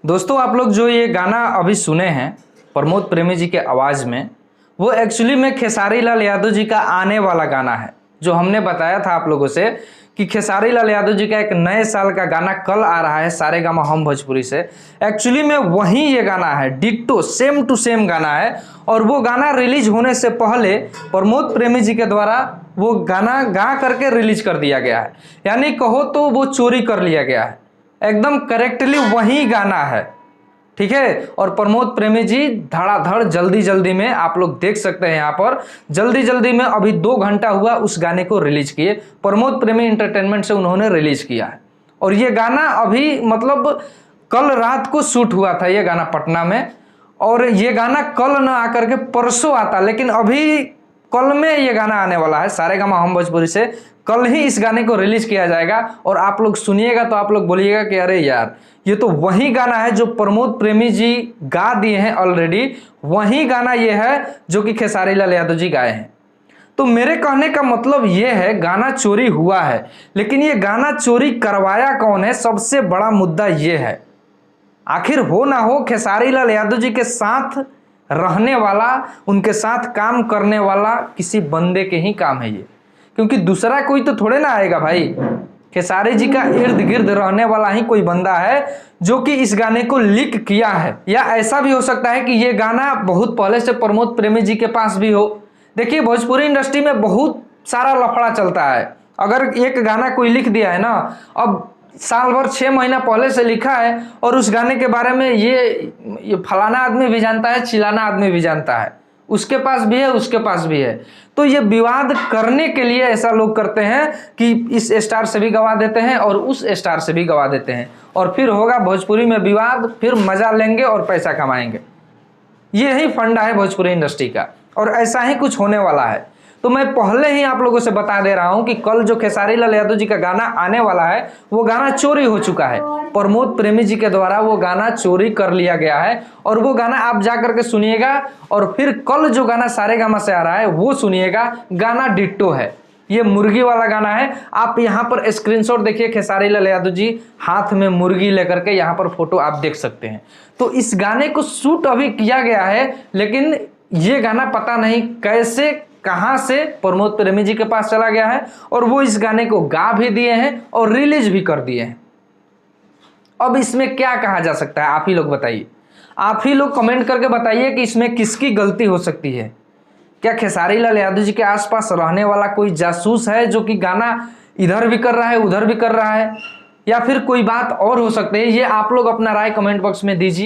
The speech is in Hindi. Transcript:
दोस्तों आप लोग जो ये गाना अभी सुने हैं प्रमोद प्रेमी जी के आवाज़ में, वो एक्चुअली में खेसारी लाल यादव जी का आने वाला गाना है। जो हमने बताया था आप लोगों से कि खेसारी लाल यादव जी का एक नए साल का गाना कल आ रहा है सारेगामा हम भोजपुरी से। एक्चुअली में वही ये गाना है, डिट्टो सेम टू सेम गाना है। और वो गाना रिलीज होने से पहले प्रमोद प्रेमी जी के द्वारा वो गाना गा करके रिलीज कर दिया गया है, यानी कहो तो वो चोरी कर लिया गया है। एकदम करेक्टली वही गाना है, ठीक है। और प्रमोद प्रेमी जी धड़ाधड़ जल्दी जल्दी में आप लोग देख सकते हैं यहाँ पर जल्दी जल्दी में अभी 2 घंटा हुआ उस गाने को रिलीज किए। प्रमोद प्रेमी एंटरटेनमेंट से उन्होंने रिलीज किया है। और ये गाना अभी मतलब कल रात को शूट हुआ था ये गाना पटना में, और ये गाना कल न आकर के परसों आता, लेकिन अभी कल में ये गाना आने वाला है सारेगामा हम भोजपुरी से। कल ही इस गाने को रिलीज किया जाएगा और आप लोग सुनिएगा तो आप लोग बोलिएगा कि अरे यार ये तो वही गाना है जो प्रमोद प्रेमी जी गा दिए हैं ऑलरेडी। वही गाना ये है जो कि खेसारी लाल यादव जी गाए हैं। तो मेरे कहने का मतलब ये है गाना चोरी हुआ है, लेकिन ये गाना चोरी करवाया कौन है, सबसे बड़ा मुद्दा ये है। आखिर हो ना हो खेसारी लाल यादव जी के साथ रहने वाला, उनके साथ काम करने वाला किसी बंदे के ही काम है ये, क्योंकि दूसरा कोई तो थोड़े ना आएगा भाई। खेसारी जी का इर्द गिर्द रहने वाला ही कोई बंदा है जो कि इस गाने को लीक किया है। या ऐसा भी हो सकता है कि ये गाना बहुत पहले से प्रमोद प्रेमी जी के पास भी हो। देखिए भोजपुरी इंडस्ट्री में बहुत सारा लफड़ा चलता है। अगर एक गाना कोई लिख दिया है ना, अब साल भर 6 महीना पहले से लिखा है और उस गाने के बारे में ये फलाना आदमी भी जानता है, चिलाना आदमी भी जानता है, उसके पास भी है, उसके पास भी है। तो ये विवाद करने के लिए ऐसा लोग करते हैं कि इस स्टार से भी गवा देते हैं और उस स्टार से भी गवा देते हैं, और फिर होगा भोजपुरी में विवाद, फिर मजा लेंगे और पैसा कमाएंगे। यही फंडा है भोजपुरी इंडस्ट्री का, और ऐसा ही कुछ होने वाला है। तो मैं पहले ही आप लोगों से बता दे रहा हूं कि कल जो खेसारी लाल यादव जी का गाना आने वाला है वो गाना चोरी हो चुका है। प्रमोद प्रेमी जी के द्वारा वो गाना चोरी कर लिया गया है, और वो गाना आप जा करके सुनिएगा। और फिर कल जो गाना सारेगामा से आ रहा है वो सुनिएगा। गाना डिट्टो है, ये मुर्गी वाला गाना है। आप यहाँ पर स्क्रीनशॉट देखिए, खेसारी लाल यादव जी हाथ में मुर्गी लेकर के यहाँ पर फोटो आप देख सकते हैं। तो इस गाने को शूट अभी किया गया है, लेकिन ये गाना पता नहीं कैसे कहां से प्रमोद प्रेमी जी के पास चला गया है, और वो इस गाने को गा भी दिए हैं और रिलीज भी कर दिए हैं। अब इसमें क्या कहा जा सकता है, आप ही लोग बताइए। आप ही लोग कमेंट करके बताइए कि इसमें किसकी गलती हो सकती है। क्या खेसारी लाल यादव जी के आसपास रहने वाला कोई जासूस है जो कि गाना इधर भी कर रहा है उधर भी कर रहा है, या फिर कोई बात और हो सकती है। ये आप लोग अपना राय कमेंट बॉक्स में दीजिए।